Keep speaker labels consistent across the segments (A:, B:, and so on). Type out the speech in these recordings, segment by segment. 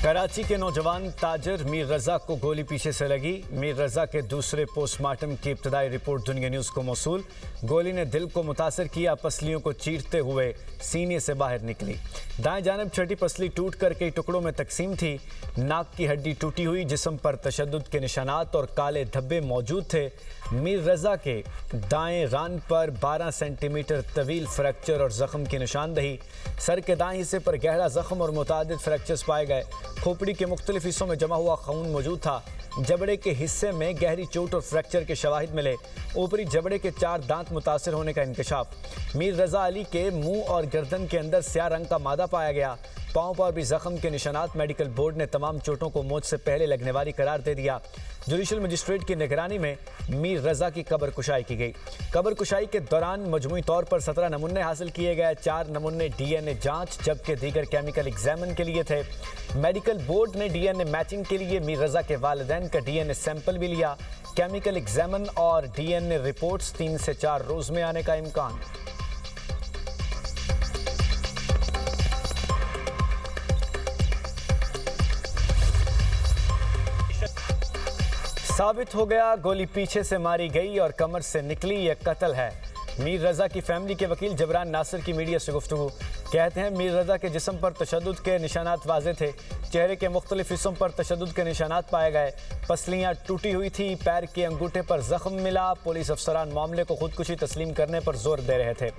A: कराची के नौजवान ताजिर मीर रजा को गोली पीछे से लगी। मीर रजा के दूसरे पोस्टमार्टम की इब्तदाई रिपोर्ट दुनिया न्यूज़ को मौसूल। गोली ने दिल को मुतासर किया, पसलियों को चीरते हुए सीने से बाहर निकली। दाएं जानब छठी पसली टूट कर कई टुकड़ों में तकसीम थी। नाक की हड्डी टूटी हुई, जिस्म पर तशद्दुद के निशानात और काले धब्बे मौजूद थे। मीर रजा के दाएं रान पर 12 सेंटीमीटर तवील फ्रैक्चर और ज़ख्म की निशानदही। सर के दाएं हिस्से पर गहरा ज़ख्म और मुतादिद फ्रैक्चर्स पाए गए। खोपड़ी के मुख्तलिफ हिस्सों में जमा हुआ खून मौजूद था। जबड़े के हिस्से में गहरी चोट और फ्रैक्चर के शवाहिद मिले। ऊपरी जबड़े के 4 दांत मुतासर होने का इंकशाफ। मीर रजा अली के मुंह और गर्दन के अंदर स्याह रंग का मादा पाया गया। पाँव पर भी जख्म के निशानात। मेडिकल बोर्ड ने तमाम चोटों को मौत से पहले लगने वाली करार दे दिया। जुडिशल मजिस्ट्रेट की निगरानी में मीर रजा की कब्र कुशाई की गई। कब्र कुशाई के दौरान मजमूई तौर पर 17 नमूने हासिल किए गए। 4 नमूने DNA जांच जबकि दीगर केमिकल एग्जामिन के लिए थे। मेडिकल बोर्ड ने DNA मैचिंग के लिए मीर रजा के वालिदैन का DNA सैंपल भी लिया। केमिकल एग्जामिन और DNA रिपोर्ट्स 3 से 4 रोज में आने का इम्कान। साबित हो गया, गोली पीछे से मारी गई और कमर से निकली, यह कत्ल है। मीर रजा की फैमिली के वकील जबरान नासिर की मीडिया से गुफ्तगू। कहते हैं मीर रजा के जिस्म पर तशद्दुद के निशानात वाज़े थे। चेहरे के मुख्तलिफ हिस्सों पर तशद्दुद के निशानात पाए गए। पसलियाँ टूटी हुई थी। पैर के अंगूठे पर जख्म मिला। पुलिस अफसरान मामले को खुदकुशी तस्लीम करने पर जोर दे रहे थे।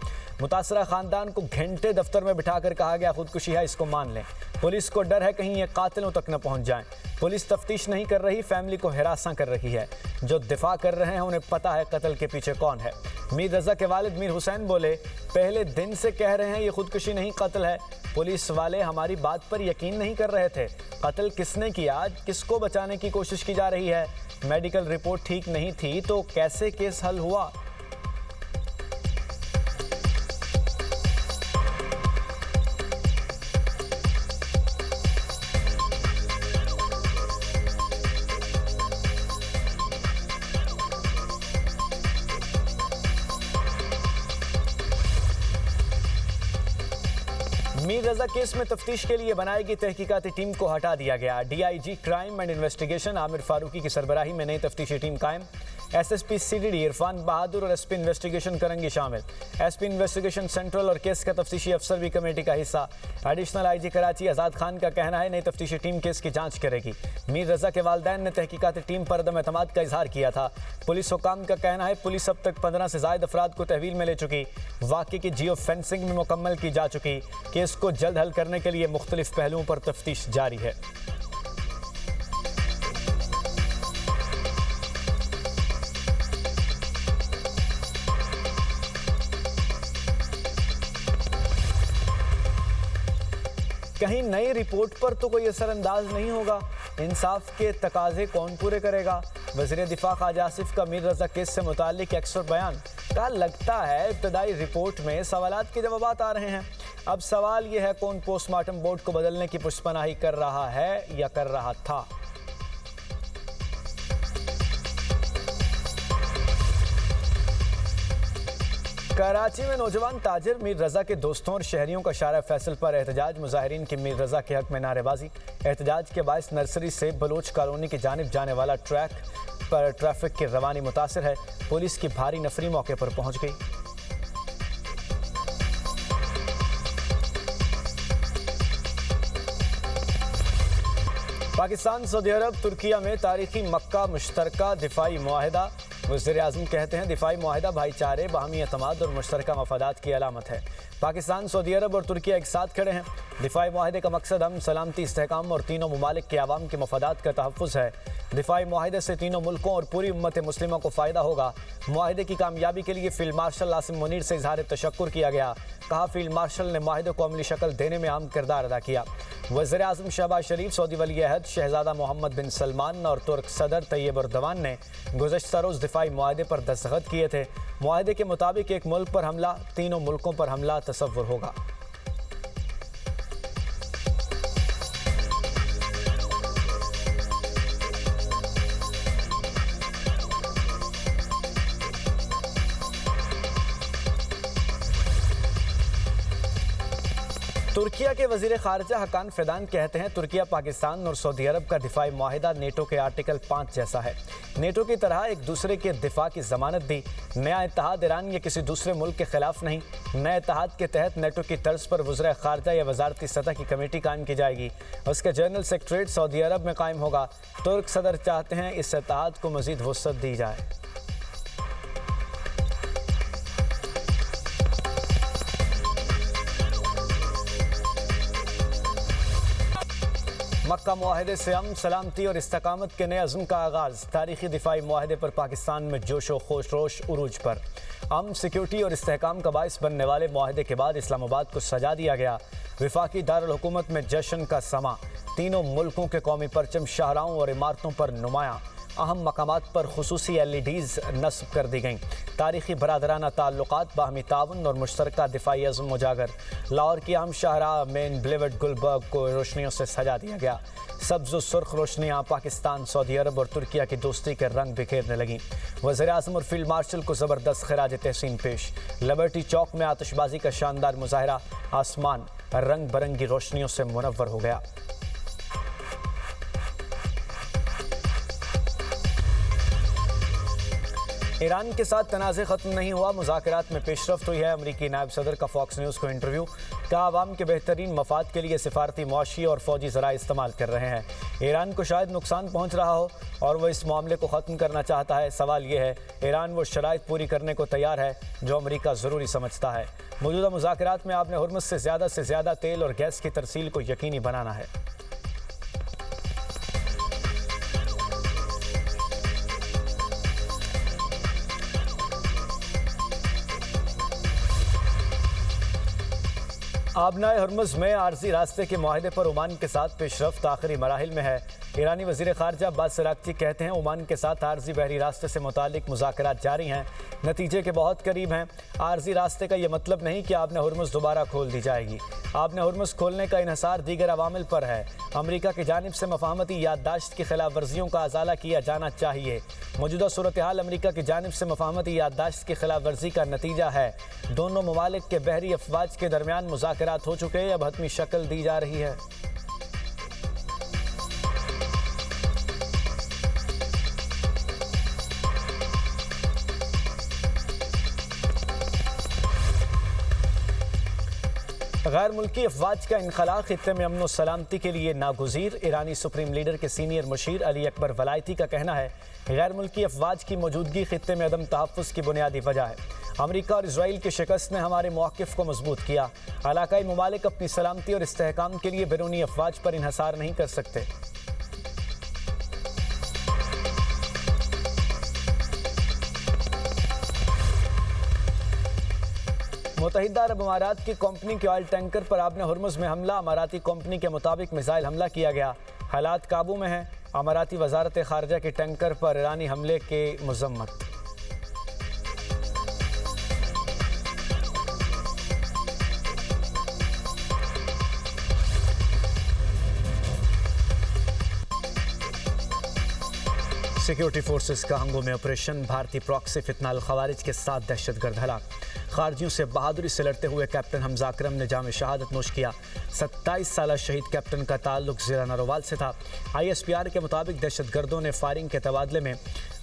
A: मुतासरा खानदान को घंटे दफ्तर में बिठाकर कहा गया खुदकुशी है, इसको मान लें। पुलिस को डर है कहीं ये कातिलों तक न पहुंच जाएं। पुलिस तफ्तीश नहीं कर रही, फैमिली को हिरासा कर रही है। जो दिफा कर रहे हैं उन्हें पता है कत्ल के पीछे कौन है। मीर रजा के वालिद मीर हुसैन बोले, पहले दिन से कह रहे हैं ये खुदकुशी नहीं कत्ल है। पुलिस वाले हमारी बात पर यकीन नहीं कर रहे थे। कत्ल किसने किया, किसको बचाने की कोशिश की जा रही है। मेडिकल रिपोर्ट ठीक नहीं थी तो कैसे केस हल हुआ। मीर रजा केस में तफ्तीश के लिए बनाई गई तहकीकाती टीम को हटा दिया गया। DIG crime and investigation Amir Farooqui की सरबराही में नई तफ्तीशी टीम कायम। SSP CDD इरफान बहादुर और SP इन्वेस्टिगेशन करेंगी शामिल। SP इन्वेस्टिगेशन सेंट्रल और केस का तफ्तीशी अफसर भी कमेटी का हिस्सा। एडिशनल IG कराची आज़ाद खान का कहना है नई तफ्तीशी टीम केस की जांच करेगी। मीर रजा के वालिदैन ने तहकीकाती टीम पर अदम एतमाद का इजहार किया था। पुलिस हुकाम का कहना है पुलिस अब तक 15 से ज़ायद अफराद को तहवील में ले चुकी। वाक़े की जियो फेंसिंग भी मुकम्मल की जा चुकी। केस को जल्द हल करने के लिए मुख्तलिफ पहलुओं पर तफ्तीश जारी है। कहीं नई रिपोर्ट पर तो कोई असरअंदाज नहीं होगा। इंसाफ के तकाजे कौन पूरे करेगा। वज़ीर दिफा ख्वाजा आसिफ का मीर रजा केस से मुताल्लिक अक्सर बयान का लगता है इब्तदाई रिपोर्ट में सवालात के जवाब आ रहे हैं। अब सवाल यह है कौन पोस्टमार्टम बोर्ड को बदलने की पुष्पनाही कर रहा है या कर रहा था। कराची में नौजवान ताजिर मीर रजा के दोस्तों और शहरियों का शारा फैसल पर एहतजाज। मुजाहिरीन की मीर रजा के हक में नारेबाजी। एहतजाज के बायस नर्सरी से बलोच कॉलोनी की जानिब जाने वाला ट्रैक पर ट्रैफिक की रवानी मुतासर है। पुलिस की भारी नफरी मौके पर पहुंच गई। पाकिस्तान सऊदी अरब तुर्किया में तारीखी मक्का मुश्तरका दिफाई मुआहिदा। वज़ीर आज़म कहते हैं दिफाई मुआहिदा भाईचारे, बाहमी एतमाद और मुश्तरका मफादात की अलामत है। पाकिस्तान सऊदी अरब और तुर्किया एक साथ खड़े हैं। दिफाई मुआहिदे का मकसद अमन, सलामती, इस्तेहकाम और तीनों ममालिक के आवाम के मफादात का तहफ़्फ़ुज़ है। दिफाई मुआहिदे से तीनों मुल्कों और पूरी उम्मत मुस्लिमा को फ़ायदा होगा। मुआहिदे की कामयाबी के लिए फ़ील्ड मार्शल आसिम मुनीर से इज़हार तशक्कुर किया गया। कहा फ़ील्ड मार्शल ने मुआहिदे को अमली शक्ल देने में अहम किरदार अदा किया। वज़ीर आज़म शहबाज शरीफ, सऊदी वली अहद शहज़ादा मोहम्मद बिन सलमान और तुर्क सदर तैयब अर्दवान ने गुज़श्ता रोज़ दिफाई मुआहिदे पर दस्तखत किए थे। मुआहिदे के मुताबिक एक मुल्क पर हमला, तीनों मुल्कों पर हमला तसव्वुर होगा। तुर्किया के वजीर खारजा हकान फिदान कहते हैं तुर्किया पाकिस्तान और सऊदी अरब का दिफाई मुआहिदा नेटो के आर्टिकल 5 जैसा है। नेटो की तरह एक दूसरे के दिफा की जमानत दी। नया इत्तेहाद ईरान या किसी दूसरे मुल्क के खिलाफ नहीं। नए इत्तेहाद के तहत नेटो की तर्ज पर वज़ीर खारजा या वजारती सतह की कमेटी कायम की जाएगी। उसका जनरल सेक्रेटरीट सऊदी अरब में कायम होगा। तुर्क सदर चाहते हैं इस इत्तेहाद को मजीद वसअत दी जाए। मक्का मुआहदे से अमन, सलामती और इस्तकामत के नए अज़्म का आगाज़। तारीखी दिफाई मुआहदे पर पाकिस्तान में जोशो जोश उरूज पर। अमन, सिक्योरिटी और इस्तेहकाम का बाइस बनने वाले मुआहदे के बाद इस्लामाबाद को सजा दिया गया। विफाकी दारुल हुकूमत में जश्न का समा। तीनों मुल्कों के कौमी परचम शाहराहों और इमारतों पर नुमायां। अहम मकामात पर खुसूसी LEDs नस्ब कर दी गईं। तारीखी बरादराना ताल्लुकात, बाहमी ताउन और मुश्तरका दिफाई अज़्म उजागर। लाहौर की अहम शाहराह मेन ब्लेवेड गुलबर्ग को रोशनियों से सजा दिया गया। सब्ज़ व सुर्ख रोशनियाँ पाकिस्तान, सऊदी अरब और तुर्किया की दोस्ती के रंग बिखेरने लगीं। वज़ीर आज़म और फील्ड मार्शल को ज़बरदस्त खिराज तहसीन पेश। लिबर्टी चौक में आतिशबाजी का शानदार मुजाहरा। आसमान रंग बिरंगी रोशनियों से मुनव्वर हो गया। ईरान के साथ तनाज़े ख़त्म नहीं हुआ, मुज़ाकरात में पेशरफ्त हुई है। अमरीकी नायब सदर का फॉक्स न्यूज़ को इंटरव्यू। कहा आवाम के बेहतरीन मफाद के लिए सिफारती, मुआशी और फ़ौजी ज़राए इस्तेमाल कर रहे हैं। ईरान को शायद नुकसान पहुँच रहा हो और वह इस मामले को ख़त्म करना चाहता है। सवाल यह है ईरान वो शराइत पूरी करने को तैयार है जो अमरीका ज़रूरी समझता है। मौजूदा मुज़ाकरात में आपने हुर्मुज़ से ज़्यादा तेल और गैस की तरसील को यकीनी बनाना है। आबनाए हुर्मुज़ में आर्जी रास्ते के मुआहदे पर ओमान के साथ पेशरफ्त आखिरी मराहिल में है। ईरानी वज़ीर ख़ारजा अब्बास अराग़ची कहते हैं ओमान के साथ आर्जी बहरी रास्ते से मुतालिक मुज़ाकरात जारी हैं, नतीजे के बहुत करीब हैं। आर्जी रास्ते का यह मतलब नहीं कि आबना हुर्मुज़ दोबारा खोल दी जाएगी। आबना हुर्मुज़ खोलने का इन्हिसार दीगर अवामिल पर है। अमरीका की जानिब से मफाहमती याददाश्त की खिलाफ वर्जियों का अजाला किया जाना चाहिए। मौजूदा सूरत हाल अमरीका की जानिब से मफाहमती याददाश्त की खिलाफ वर्जी का नतीजा है। दोनों ममालिक के बहरी अफवाज के दरमियान मुज़ाकरात हो चुके, अब हतमी शक्ल दी जा रही है। गैर मुल्की अफवाज का इनखला खित्ते में अमन व सलामती के लिए नागुज़ीर। ईरानी सुप्रीम लीडर के सीनियर मुशीर अली अकबर वलायती का कहना है गैर मुल्की अफवाज की मौजूदगी खित्ते में अदम तहफ़्फ़ुज़ की बुनियादी वजह है। अमरीका और इसराइल की शिकस्त ने हमारे मौक़िफ़ को मजबूत किया। इलाकाई ममालिक अपनी सलामती और इस्तेहकाम के लिए बैरूनी अफवाज पर इन्हिसार नहीं कर सकते। मुत्तहिदा अरब अमारात की कंपनी के ऑयल टैंकर पर आबना हुर्मुज़ में हमला। अमाराती कंपनी के मुताबिक मिसाइल हमला किया गया। हालात काबू में हैं। अमाराती वजारत खारजा के टैंकर पर ईरानी हमले के मज़म्मत। सिक्योरिटी फोर्सेस का हंगो में ऑपरेशन। भारतीय प्रॉक्सी फितनाल खवारिज के 7 दहशतगर्द हलाक। खारजियों से बहादुरी से लड़ते हुए कैप्टन हमजा अकरम ने जाम शहादत नोश किया। 27 साला शहीद कैप्टन का ताल्लुक ज़िला नरोवाल से था। ISPR के मुताबिक दहशतगर्दों ने फायरिंग के तबादले में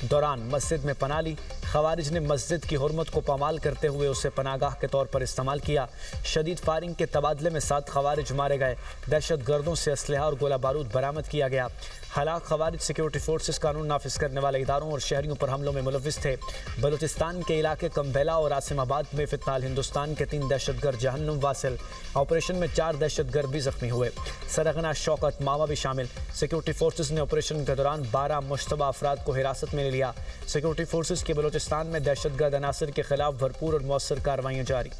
A: दौरान मस्जिद में पनाह ली। खवारिज ने मस्जिद की हुर्मत को पामाल करते हुए उसे पनागाह के तौर पर इस्तेमाल किया। शदीद फायरिंग के तबादले में 7 खवारिज मारे गए। दहशतगर्दों से असलहा और गोला बारूद बरामद किया गया। हलाक खवारिज सिक्योरिटी फोर्सेस कानून नाफिज करने वाले इदारों और शहरियों पर हमलों में मुलविस थे। बलूचिस्तान के इलाके कम्बेला और आसिमाबाद में फितनाल हिंदुस्तान के 3 दहशतगर्द जहन्नुम वासिल। ऑपरेशन में 4 दहशतगर्द भी जख्मी हुए। सरगना शौकत मामा भी शामिल। सिक्योरिटी फोर्सेस ने ऑपरेशन के दौरान 12 मुश्तबा अफराद को हिरासत में ले लिया। सिक्योरिटी फोर्सेस की बलूचिस्तान में दहशतगर्द अनासर के खिलाफ भरपूर और मौसर कार्रवाइयाँ जारी।